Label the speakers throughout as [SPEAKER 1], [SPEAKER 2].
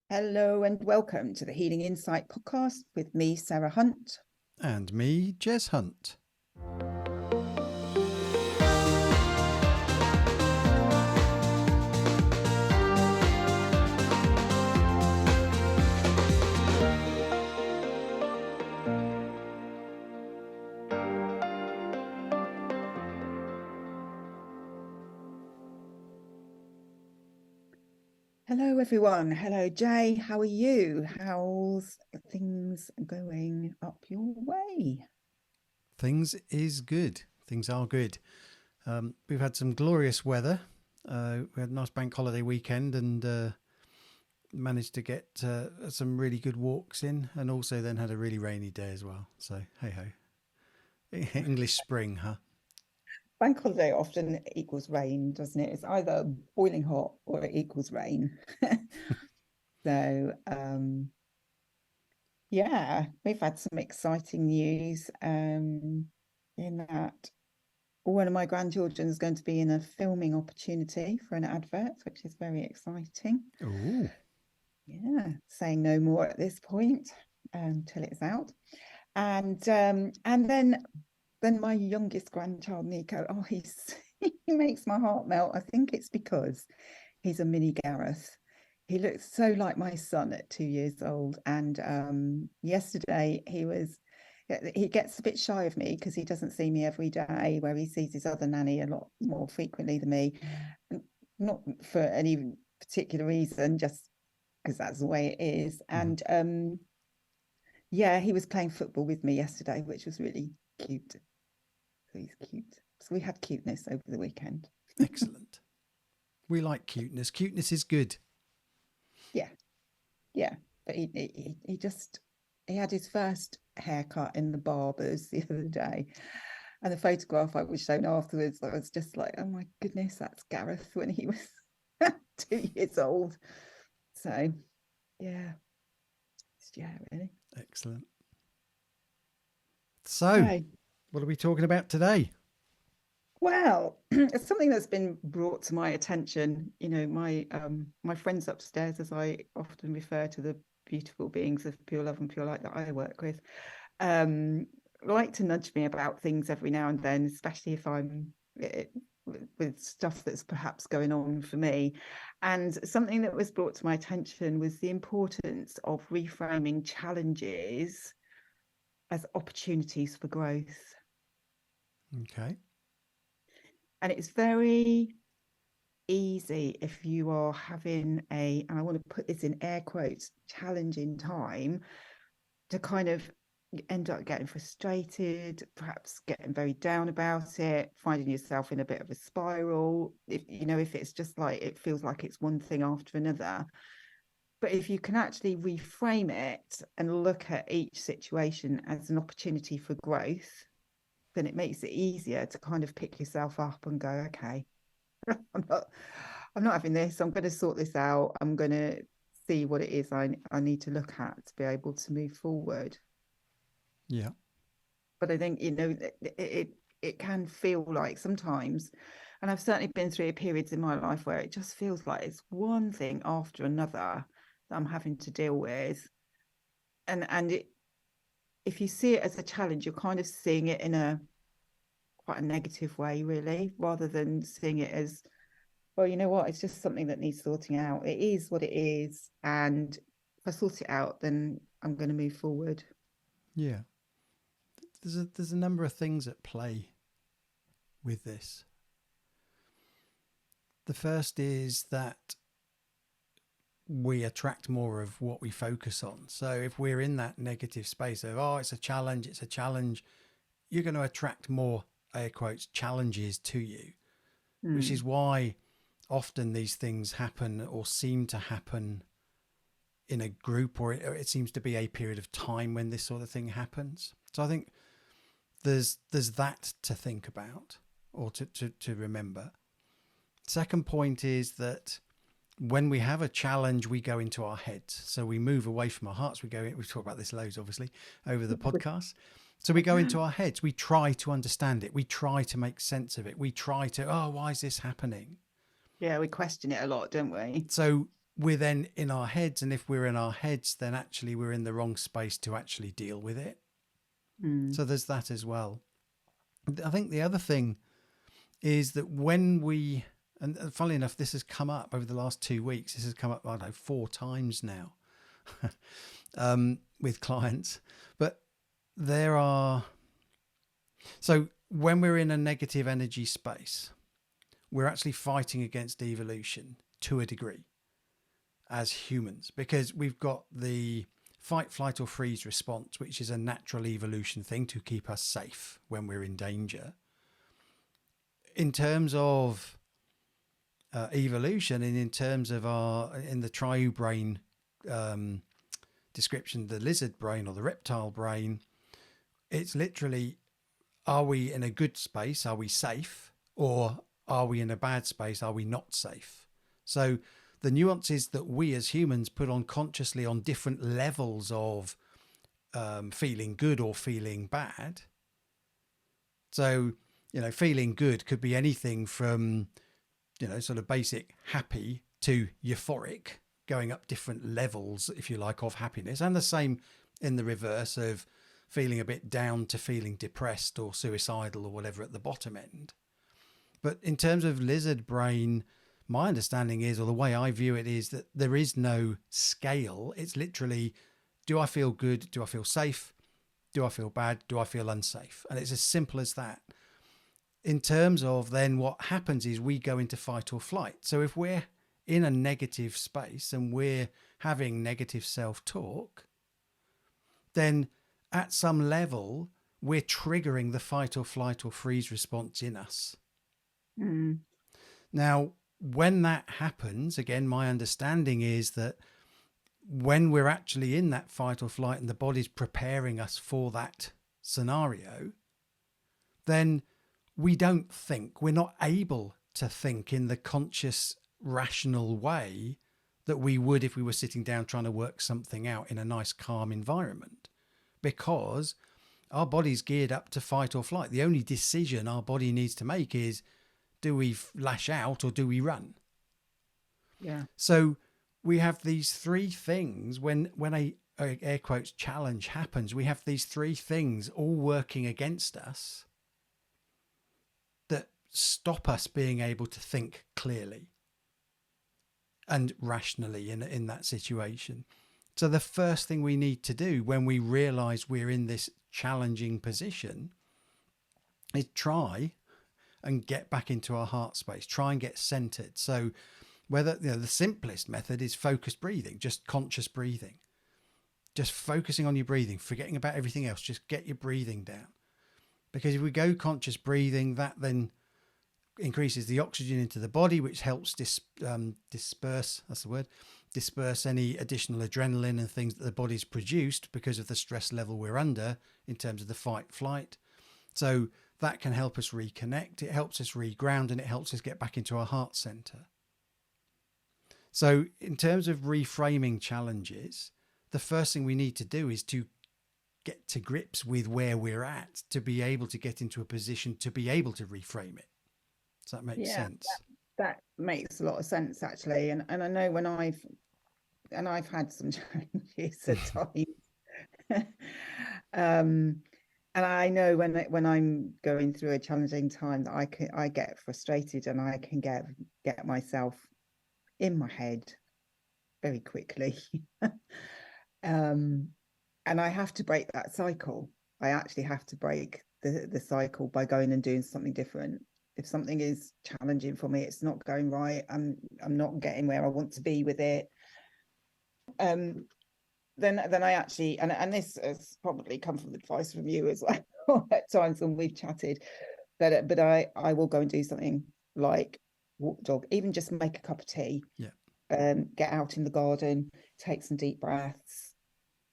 [SPEAKER 1] Hello and welcome to the Healing Insight podcast with me, Sarah Hunt.
[SPEAKER 2] And me, Jez Hunt.
[SPEAKER 1] Hello, everyone. Hello, Jay. How are you? How's things going up your way?
[SPEAKER 2] Things is good. Things are good. We've had some glorious weather. We had a nice bank holiday weekend and managed to get some really good walks in, and also then had a really rainy day as well. So, hey ho. English spring, huh?
[SPEAKER 1] Bank holiday often equals rain, doesn't it? It's either boiling hot or it equals rain. So, yeah, we've had some exciting news in that one of my grandchildren is going to be in a filming opportunity for an advert, which is very exciting.
[SPEAKER 2] Ooh.
[SPEAKER 1] Yeah, saying no more at this point till it's out. And then my youngest grandchild, Nico, oh, he makes my heart melt. I think it's because he's a mini Gareth. He looks so like my son at 2 years old. And yesterday he gets a bit shy of me because he doesn't see me every day, where he sees his other nanny a lot more frequently than me. Not for any particular reason, just because that's the way it is.
[SPEAKER 2] Mm-hmm.
[SPEAKER 1] And yeah, he was playing football with me yesterday, which was really cute. So he's cute. So we had cuteness over the weekend.
[SPEAKER 2] Excellent. We like cuteness. Cuteness is good.
[SPEAKER 1] Yeah, yeah. But he had his first haircut in the barbers the other day. And the photograph I was shown afterwards, I was just like, oh my goodness, that's Gareth when he was 2 years old. So yeah, really.
[SPEAKER 2] Excellent. So,
[SPEAKER 1] Okay.
[SPEAKER 2] what are we talking about today?
[SPEAKER 1] Well, it's something that's been brought to my attention. You know, my friends upstairs, as I often refer to the beautiful beings of pure love and pure light that I work with, um, like to nudge me about things every now and then, especially if I'm with stuff that's perhaps going on for me. And something that was brought to my attention was the importance of reframing challenges as opportunities for growth.
[SPEAKER 2] Okay.
[SPEAKER 1] And it's very easy if you are having and I want to put this in air quotes, challenging time, to kind of end up getting frustrated, perhaps getting very down about it, finding yourself in a bit of a spiral. If it's just like it feels like it's one thing after another. But if you can actually reframe it and look at each situation as an opportunity for growth, then it makes it easier to kind of pick yourself up and go, okay, I'm not I'm not having this. I'm going to sort this out. I'm going to see what it is I need to look at to be able to move forward.
[SPEAKER 2] Yeah.
[SPEAKER 1] But I think, it can feel like sometimes, and I've certainly been through periods in my life where it just feels like it's one thing after another that I'm having to deal with. And if you see it as a challenge, you're kind of seeing it in a quite a negative way, really, rather than seeing it as, well, you know what, it's just something that needs sorting out. It is what it is. And if I sort it out, then I'm going to move forward.
[SPEAKER 2] Yeah. There's a number of things at play with this. The first is that we attract more of what we focus on. So if we're in that negative space of, oh, it's a challenge, you're going to attract more, air quotes, challenges to you, which is why often these things happen or seem to happen in a group, or it seems to be a period of time when this sort of thing happens. So I think there's that to think about or to remember. Second point is that when we have a challenge, we go into our heads. So we move away from our hearts. We've talked about this loads, obviously, over the podcast. So we go into our heads. We try to understand it. We try to make sense of it. We try to, oh, why is this happening?
[SPEAKER 1] Yeah, we question it a lot, don't we?
[SPEAKER 2] So we're then in our heads, and if we're in our heads, then actually we're in the wrong space to actually deal with it.
[SPEAKER 1] Mm.
[SPEAKER 2] So there's that as well. I think the other thing is that when we, and funnily enough, this has come up over the last 2 weeks. This has come up, I don't know, 4 times now with clients. But there are, so when we're in a negative energy space, we're actually fighting against evolution to a degree as humans, because we've got the fight, flight, or freeze response, which is a natural evolution thing to keep us safe when we're in danger. In terms of evolution, and in terms of in the triune brain description, the lizard brain or the reptile brain, it's literally, are we in a good space? Are we safe? Or are we in a bad space? Are we not safe? So the nuances that we as humans put on consciously on different levels of feeling good or feeling bad. So, feeling good could be anything from, sort of basic happy to euphoric, going up different levels, if you like, of happiness. And the same in the reverse of feeling a bit down to feeling depressed or suicidal or whatever at the bottom end. But in terms of lizard brain, my understanding is, or the way I view it, is that there is no scale. It's literally, do I feel good? Do I feel safe? Do I feel bad? Do I feel unsafe? And it's as simple as that. In terms of then what happens is we go into fight or flight. So if we're in a negative space and we're having negative self-talk, then at some level, we're triggering the fight or flight or freeze response in us.
[SPEAKER 1] Mm.
[SPEAKER 2] Now, when that happens, again, my understanding is that when we're actually in that fight or flight and the body's preparing us for that scenario, then we don't think, we're not able to think in the conscious, rational way that we would if we were sitting down trying to work something out in a nice, calm environment, because our body's geared up to fight or flight. The only decision our body needs to make is, do we lash out or do we run?
[SPEAKER 1] Yeah.
[SPEAKER 2] So we have these three things when a air quotes challenge happens. We have these three things all working against us that stop us being able to think clearly and rationally in that situation. So the first thing we need to do when we realize we're in this challenging position is try and get back into our heart space, try and get centered. So whether, the simplest method is focused breathing, just conscious breathing, just focusing on your breathing, forgetting about everything else, just get your breathing down. Because if we go conscious breathing, that then increases the oxygen into the body, which helps disperse, that's the word, disperse any additional adrenaline and things that the body's produced because of the stress level we're under in terms of the fight flight. So that can help us reconnect, it helps us reground, and it helps us get back into our heart center. So in terms of reframing challenges, the first thing we need to do is to get to grips with where we're at to be able to get into a position to be able to reframe it. Does that make sense?
[SPEAKER 1] That makes a lot of sense, actually. And I know I've had some challenges at times. And I know when I'm going through a challenging time that I get frustrated, and I can get myself in my head very quickly. And I have to break that cycle. I actually have to break the cycle by going and doing something different. If something is challenging for me, it's not going right, I'm not getting where I want to be with it, then I actually, and this has probably come from advice from you as well at times when we've chatted, but I will go and do something like walk the dog, even just make a cup of tea, get out in the garden, take some deep breaths,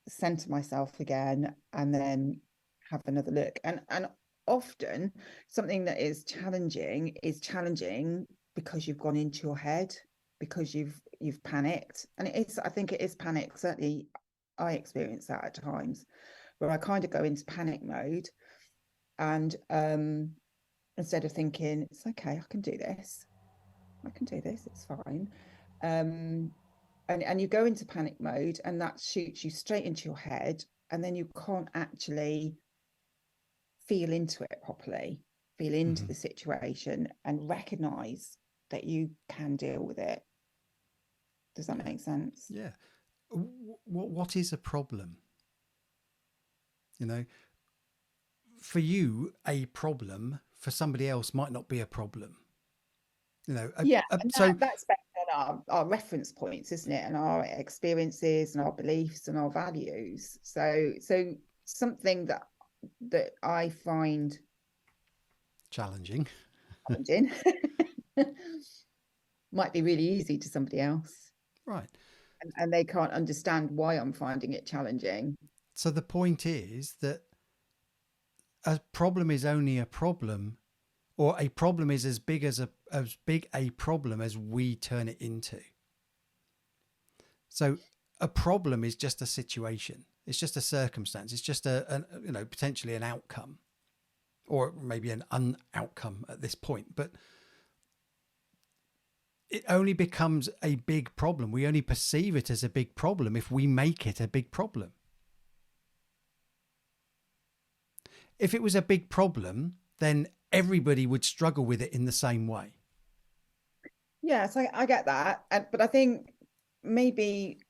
[SPEAKER 1] center myself again, and then have another look. And often something that is challenging because you've gone into your head, because you've panicked. And I think it is panic. Certainly I experience that at times, where I kind of go into panic mode, and instead of thinking it's okay, I can do this, it's fine, and you go into panic mode, and that shoots you straight into your head, and then you can't actually feel into it properly, feel into
[SPEAKER 2] Mm-hmm.
[SPEAKER 1] the situation and recognize that you can deal with it. Does that
[SPEAKER 2] Yeah.
[SPEAKER 1] make sense?
[SPEAKER 2] Yeah. What is a problem? You know, for you, a problem for somebody else might not be a problem. You know,
[SPEAKER 1] Yeah, and
[SPEAKER 2] so
[SPEAKER 1] that's based on our reference points, isn't it? And our experiences and our beliefs and our values. So something that I find
[SPEAKER 2] challenging.
[SPEAKER 1] challenging might be really easy to somebody else.
[SPEAKER 2] Right.
[SPEAKER 1] And they can't understand why I'm finding it challenging.
[SPEAKER 2] So the point is that a problem is only a problem, or a problem is as big a problem as we turn it into. So a problem is just a situation. It's just a circumstance. It's just potentially an outcome, or maybe an un-outcome at this point. But it only becomes a big problem. We only perceive it as a big problem if we make it a big problem. If it was a big problem, then everybody would struggle with it in the same way.
[SPEAKER 1] Yes, I get that. But I think maybe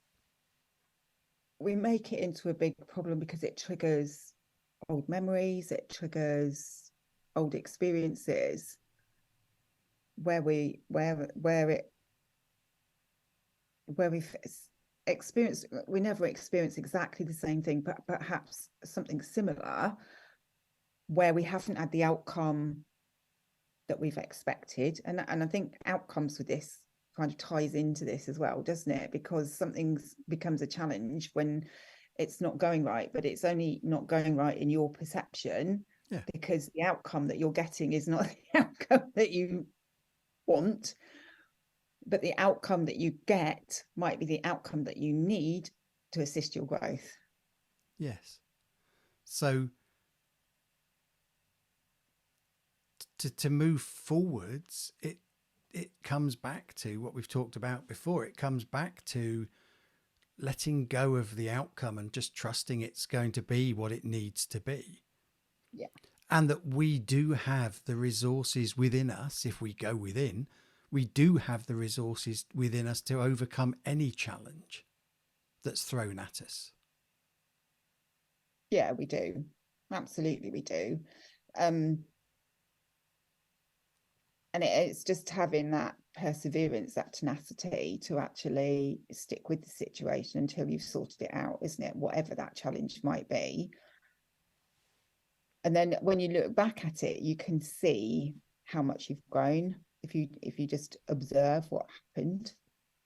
[SPEAKER 1] we make it into a big problem because it triggers old memories, it triggers old experiences where we've experienced, we never experience exactly the same thing, but perhaps something similar where we haven't had the outcome that we've expected. And I think outcomes with this kind of ties into this as well, doesn't it? Because something becomes a challenge when it's not going right, but it's only not going right in your perception,
[SPEAKER 2] Yeah.
[SPEAKER 1] because the outcome that you're getting is not the outcome that you want, but the outcome that you get might be the outcome that you need to assist your growth.
[SPEAKER 2] Yes. So to move forwards, it comes back to what we've talked about before. It comes back to letting go of the outcome and just trusting it's going to be what it needs to be.
[SPEAKER 1] Yeah.
[SPEAKER 2] And that we do have the resources within us. If we go within, we do have the resources within us to overcome any challenge that's thrown at us.
[SPEAKER 1] Yeah, we do. Absolutely, we do. And it's just having that perseverance, that tenacity to actually stick with the situation until you've sorted it out, isn't it? Whatever that challenge might be. And then when you look back at it, you can see how much you've grown. If you just observe what happened,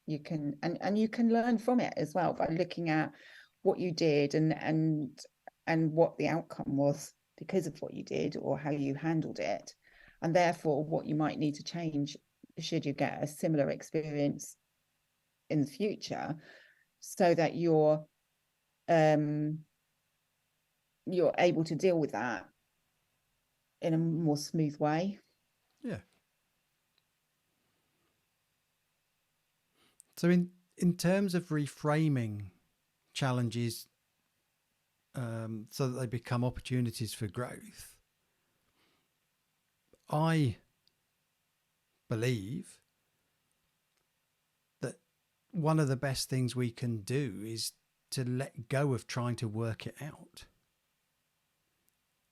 [SPEAKER 1] you can and you can learn from it as well by looking at what you did and what the outcome was because of what you did or how you handled it, and therefore what you might need to change should you get a similar experience in the future, so that you're able to deal with that in a more smooth way.
[SPEAKER 2] Yeah. So in terms of reframing challenges so that they become opportunities for growth, I believe that one of the best things we can do is to let go of trying to work it out.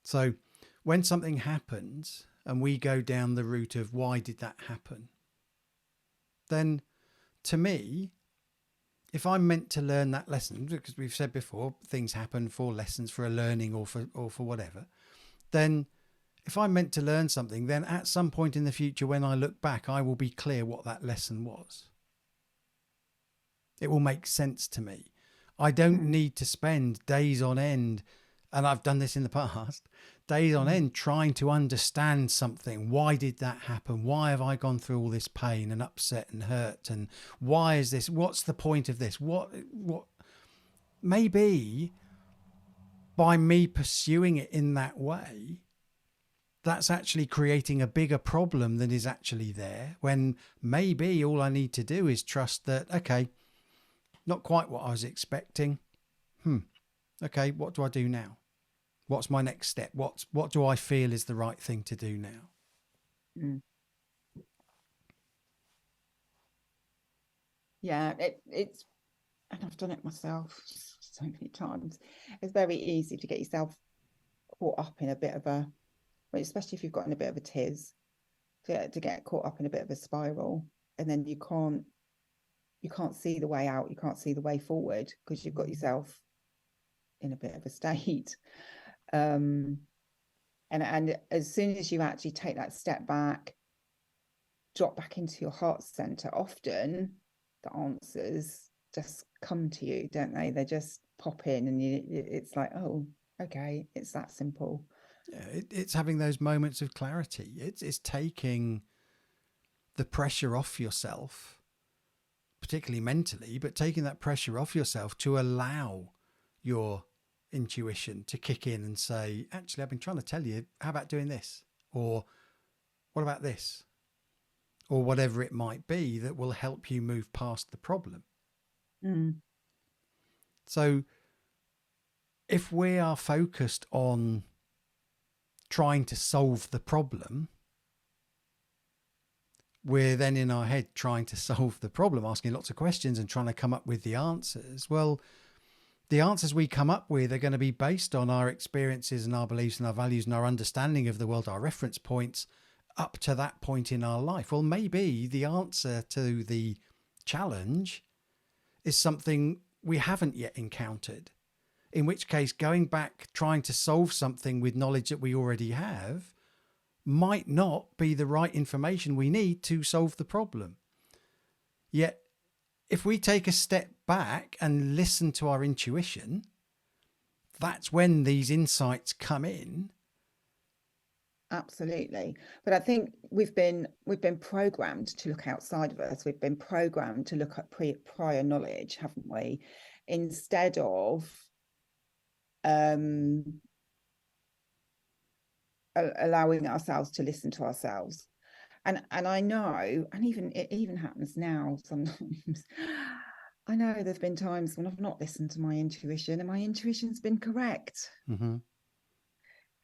[SPEAKER 2] So when something happens and we go down the route of why did that happen, then to me, if I'm meant to learn that lesson, because we've said before, things happen for lessons, for a learning or for whatever, then if I'm meant to learn something, then at some point in the future, when I look back, I will be clear what that lesson was. It will make sense to me. I don't need to spend days on end, and I've done this in the past, days on end trying to understand something. Why did that happen? Why have I gone through all this pain and upset and hurt? And why is this? What's the point of this? What maybe by me pursuing it in that way, that's actually creating a bigger problem than is actually there, when maybe all I need to do is trust that, okay, not quite what I was expecting. Okay, what do I do now? What's my next step? What do I feel is the right thing to do now?
[SPEAKER 1] Mm. Yeah, it's, and I've done it myself so many times. It's very easy to get yourself caught up in a bit of a, well, especially if you've got in a bit of a tiz, to get caught up in a bit of a spiral, and then you can't see the way out, you can't see the way forward because you've got yourself in a bit of a state. Um, and as soon as you actually take that step back, drop back into your heart center, often the answers just come to you, don't they? They just pop in, and it's like, oh, okay, it's that simple.
[SPEAKER 2] Yeah, it's having those moments of clarity. It's taking the pressure off yourself, particularly mentally, but taking that pressure off yourself to allow your intuition to kick in and say, actually, I've been trying to tell you, how about doing this? Or what about this? Or whatever it might be that will help you move past the problem.
[SPEAKER 1] Mm.
[SPEAKER 2] So if we are focused on trying to solve the problem, we're then in our head trying to solve the problem, asking lots of questions and trying to come up with the answers. Well, the answers we come up with are going to be based on our experiences and our beliefs and our values and our understanding of the world, our reference points up to that point in our life. Well, maybe the answer to the challenge is something we haven't yet encountered, in which case going back, trying to solve something with knowledge that we already have might not be the right information we need to solve the problem. Yet, if we take a step back and listen to our intuition, that's when these insights come in.
[SPEAKER 1] Absolutely. But I think we've been programmed to look outside of us. We've been programmed to look at prior knowledge, haven't we? Instead of allowing ourselves to listen to ourselves. And I know, and even it even happens now sometimes. I know there's been times when I've not listened to my intuition and my intuition's been correct.
[SPEAKER 2] Mm-hmm.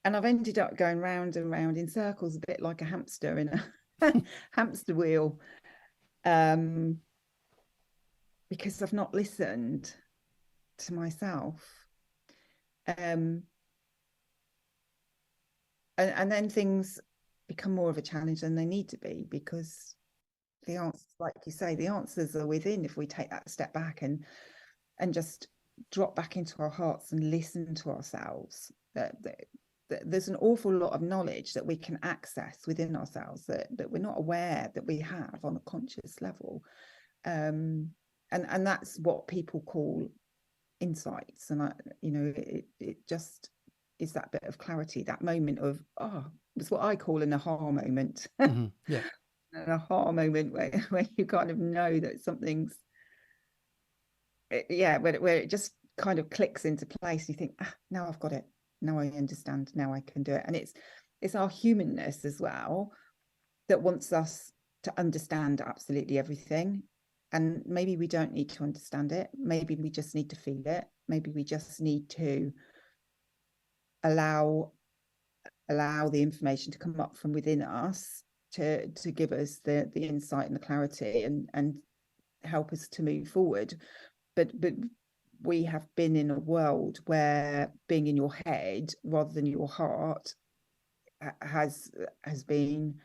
[SPEAKER 1] And I've ended up going round and round in circles, a bit like a hamster in a hamster wheel, because I've not listened to myself. And then things become more of a challenge than they need to be, because the answers, like you say, the answers are within if we take that step back and just drop back into our hearts and listen to ourselves. That there's an awful lot of knowledge that we can access within ourselves that we're not aware that we have on a conscious level. And that's what people call insights. And it just is that bit of clarity, that moment of, oh, it's what I call an aha moment.
[SPEAKER 2] Mm-hmm. Yeah.
[SPEAKER 1] An aha moment where you kind of know that something's, yeah, where it just kind of clicks into place. You think, now I've got it, now I understand, now I can do it. And it's our humanness as well that wants us to understand absolutely everything. And maybe we don't need to understand it, maybe we just need to feel it, maybe we just need to allow the information to come up from within us to give us the insight and the clarity and help us to move forward. But we have been in a world where being in your head rather than your heart has been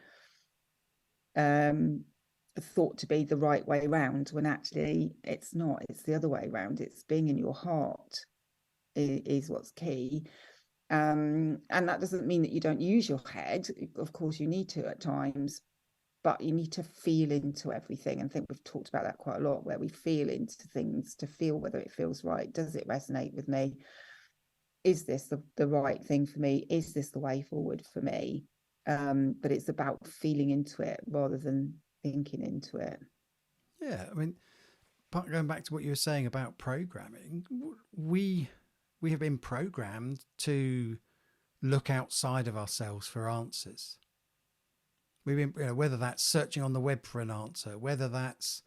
[SPEAKER 1] thought to be the right way around, when actually it's not. It's the other way around. It's being in your heart is what's key. And that doesn't mean that you don't use your head. Of course you need to at times, but you need to feel into everything. And I think we've talked about that quite a lot, where we feel into things to feel whether it feels right. Does it resonate with me? Is this the right thing for me? Is this the way forward for me? But it's about feeling into it rather than thinking into it.
[SPEAKER 2] Yeah. I mean, going back to what you were saying about programming, we have been programmed to look outside of ourselves for answers. We've been, whether that's searching on the web for an answer, whether that's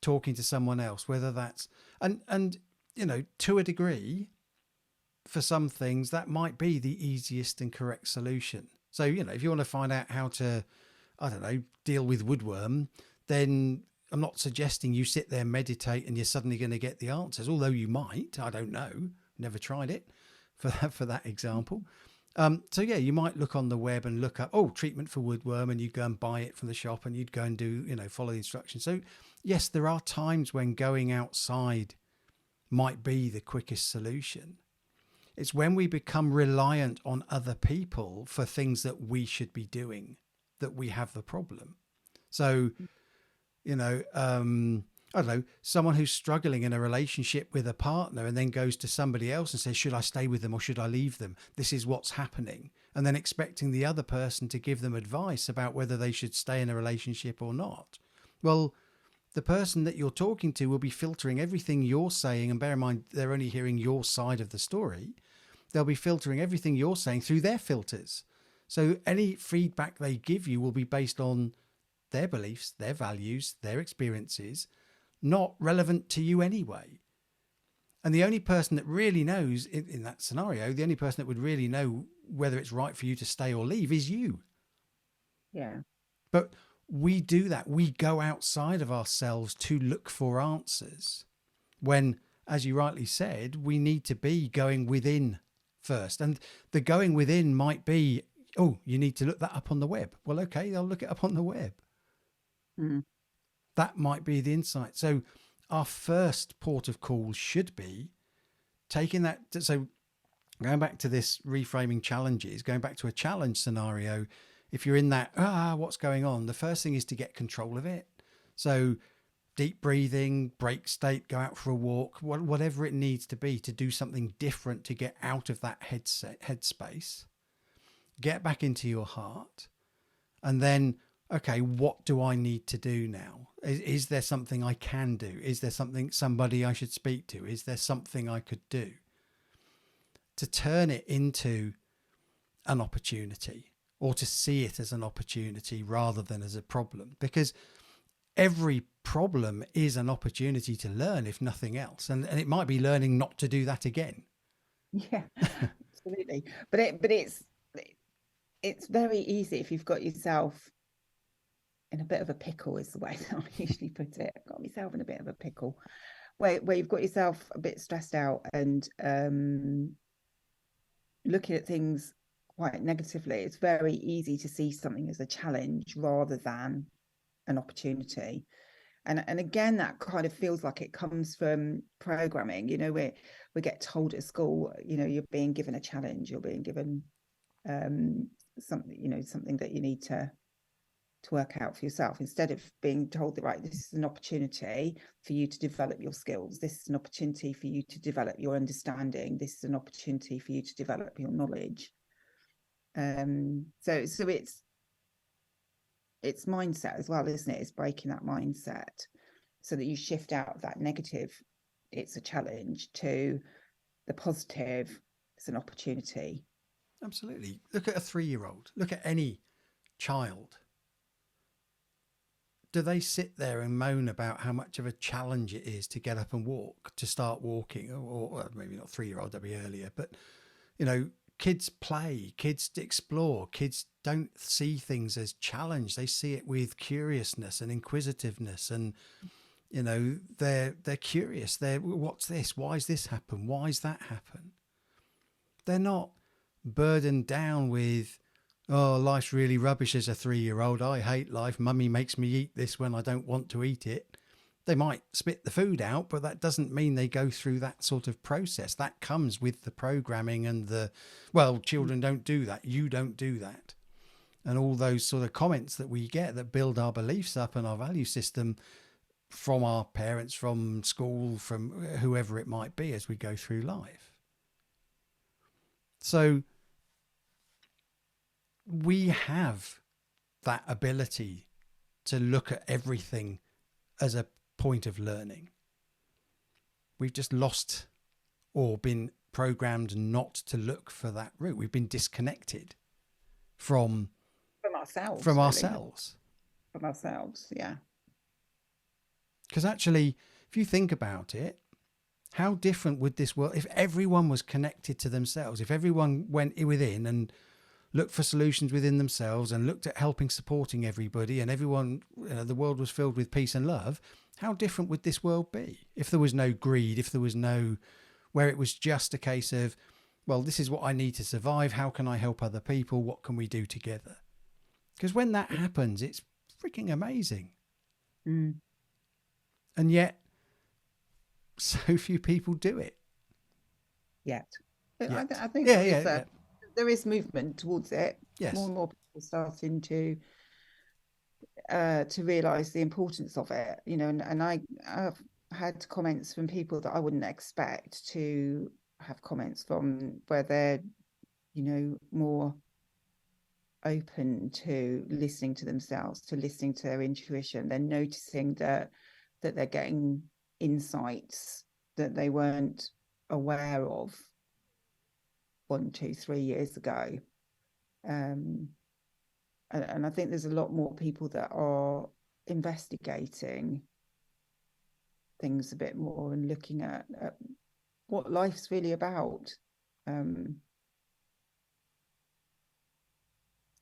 [SPEAKER 2] talking to someone else, whether that's, and, to a degree, for some things, that might be the easiest and correct solution. So, if you want to find out how to, I don't know, deal with woodworm, then I'm not suggesting you sit there, meditate, and you're suddenly going to get the answers, although you might. I don't know. Never tried it for that example. So yeah, you might look on the web and look up, treatment for woodworm, and you'd go and buy it from the shop and you'd go and do, follow the instructions. So yes, there are times when going outside might be the quickest solution. It's when we become reliant on other people for things that we should be doing that we have the problem. So, I don't know, someone who's struggling in a relationship with a partner and then goes to somebody else and says, should I stay with them or should I leave them? This is what's happening. And then expecting the other person to give them advice about whether they should stay in a relationship or not. Well, the person that you're talking to will be filtering everything you're saying. And bear in mind, they're only hearing your side of the story. They'll be filtering everything you're saying through their filters. So any feedback they give you will be based on their beliefs, their values, their experiences, not relevant to you anyway. And the only person that really knows in that scenario, the only person that would really know whether it's right for you to stay or leave is you.
[SPEAKER 1] Yeah.
[SPEAKER 2] But we do that. We go outside of ourselves to look for answers when, as you rightly said, we need to be going within first. And the going within might be, you need to look that up on the web. Well, okay, I'll look it up on the web.
[SPEAKER 1] Mm.
[SPEAKER 2] That might be the insight. So our first port of call should be taking that. So going back to this reframing challenges, going back to a challenge scenario, if you're in that, what's going on? The first thing is to get control of it. So deep breathing, break state, go out for a walk, whatever it needs to be to do something different to get out of that headspace, get back into your heart. And then, okay, what do I need to do now? Is there something I can do? Is there somebody I should speak to? Is there something I could do to turn it into an opportunity, or to see it as an opportunity rather than as a problem? Because every problem is an opportunity to learn, if nothing else. And it might be learning not to do that again.
[SPEAKER 1] Yeah, absolutely. But it's very easy if you've got yourself in a bit of a pickle, is the way that I usually put it. I've got myself in a bit of a pickle where you've got yourself a bit stressed out and looking at things quite negatively. It's very easy to see something as a challenge rather than an opportunity. And again, that kind of feels like it comes from programming. We get told at school, you're being given a challenge, you're being given something that you need to work out for yourself, instead of being told that, right, this is an opportunity for you to develop your skills, this is an opportunity for you to develop your understanding, this is an opportunity for you to develop your knowledge. So it's mindset as well, isn't it? It's breaking that mindset so that you shift out of that negative, it's a challenge, to the positive, it's an opportunity.
[SPEAKER 2] Absolutely. Look at a 3-year-old. Look at any child. Do they sit there and moan about how much of a challenge it is to get up and walk, to start walking? Or maybe not 3-year-old, that'd be earlier. But, kids play, kids explore, kids don't see things as challenge. They see it with curiousness and inquisitiveness, and they're curious. What's this? Why is this happen? Why is that happen? They're not burdened down with, life's really rubbish as a 3-year-old. I hate life. Mummy makes me eat this when I don't want to eat it. They might spit the food out, but that doesn't mean they go through that sort of process. That comes with the programming and children don't do that. You don't do that. And all those sort of comments that we get that build our beliefs up and our value system from our parents, from school, from whoever it might be as we go through life. So we have that ability to look at everything as a point of learning. We've just lost or been programmed not to look for that route. We've been disconnected from
[SPEAKER 1] ourselves.
[SPEAKER 2] From ourselves.
[SPEAKER 1] From ourselves, yeah.
[SPEAKER 2] Because actually, if you think about it, how different would this world, if everyone was connected to themselves, if everyone went within and looked for solutions within themselves and looked at helping, supporting everybody, and everyone, the world was filled with peace and love, how different would this world be? If there was no greed, if there was no, where it was just a case of, well, this is what I need to survive. How can I help other people? What can we do together? Because when that happens, it's freaking amazing.
[SPEAKER 1] Mm.
[SPEAKER 2] And yet, so few people do it.
[SPEAKER 1] Yet.
[SPEAKER 2] Yet.
[SPEAKER 1] I think
[SPEAKER 2] Yeah, yeah, yeah.
[SPEAKER 1] there is movement towards it.
[SPEAKER 2] Yes.
[SPEAKER 1] More and more people starting to realise the importance of it, you know, and I've had comments from people that I wouldn't expect to have comments from, where they're, you know, more open to listening to themselves, to listening to their intuition. They're noticing that they're getting insights that they weren't aware of 1, 2, 3 years ago. And I think there's a lot more people that are investigating things a bit more and looking at what life's really about.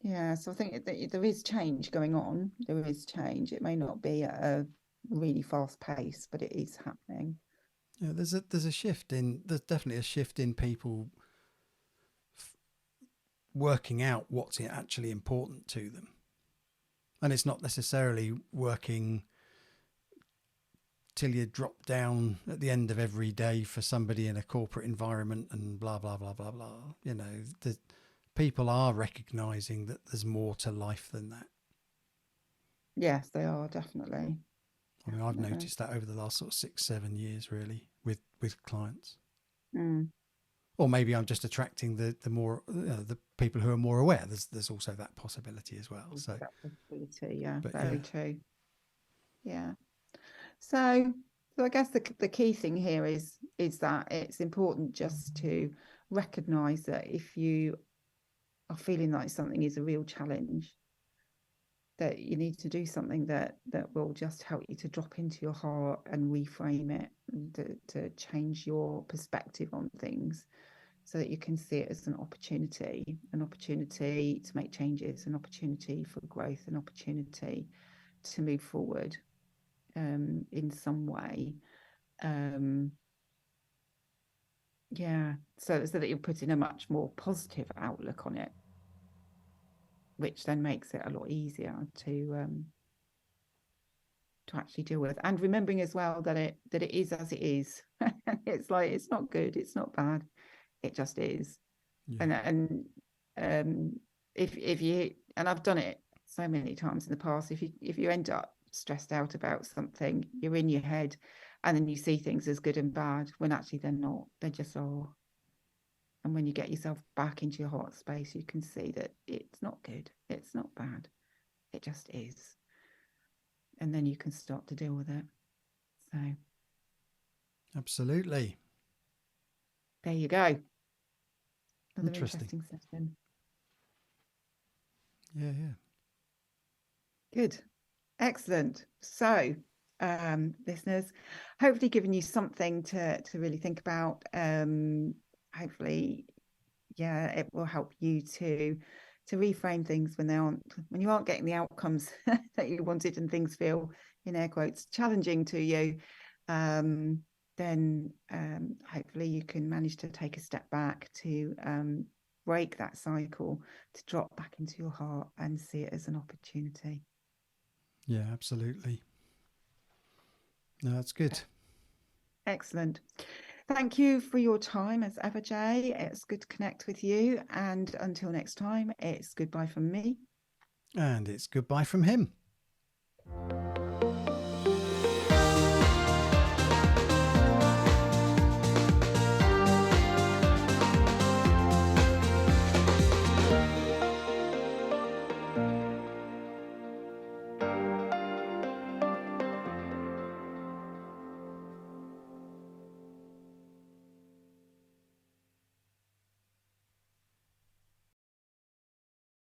[SPEAKER 1] Yeah, so I think there is change going on. There is change. It may not be at a really fast pace, but it is happening.
[SPEAKER 2] Yeah, there's a shift in, there's definitely a shift in people working out what's actually important to them. And it's not necessarily working till you drop down at the end of every day for somebody in a corporate environment and blah, blah, blah, blah, blah. You know, the people are recognising that there's more to life than that.
[SPEAKER 1] Yes, they are, definitely.
[SPEAKER 2] I mean, I've noticed that over the last sort of 6-7 years, really, with clients.
[SPEAKER 1] Mm.
[SPEAKER 2] Or maybe I'm just attracting the more the people who are more aware. There's also that possibility as well. So
[SPEAKER 1] that possibility, yeah,
[SPEAKER 2] but
[SPEAKER 1] very
[SPEAKER 2] yeah.
[SPEAKER 1] true. Yeah. So I guess the key thing here is that it's important just to recognise that if you are feeling like something is a real challenge, that you need to do something that will just help you to drop into your heart and reframe it, and to change your perspective on things, so that you can see it as an opportunity to make changes, an opportunity for growth, an opportunity to move forward in some way. Yeah, so that you're putting a much more positive outlook on it, which then makes it a lot easier to actually deal with, and remembering as well that it is as it is. It's like, it's not good, it's not bad, it just is.
[SPEAKER 2] Yeah.
[SPEAKER 1] And if you, and I've done it so many times in the past, if you end up stressed out about something, you're in your head, and then you see things as good and bad when actually they're not, they just are. And when you get yourself back into your heart space, you can see that it's not good, it's not bad, it just is. And then you can start to deal with it. So
[SPEAKER 2] Absolutely.
[SPEAKER 1] there you go. Another
[SPEAKER 2] Interesting.
[SPEAKER 1] interesting session.
[SPEAKER 2] Yeah, yeah.
[SPEAKER 1] Good. Excellent. So, listeners, hopefully giving you something to really think about. Hopefully, yeah, it will help you to reframe things when you aren't getting the outcomes that you wanted, and things feel, in air quotes, challenging to you. Then hopefully you can manage to take a step back, to break that cycle, to drop back into your heart and see it as an opportunity.
[SPEAKER 2] Yeah, absolutely. No, that's good.
[SPEAKER 1] Excellent. Thank you for your time as ever, Jay. It's good to connect with you. And until next time, it's goodbye from me.
[SPEAKER 2] And it's goodbye from him.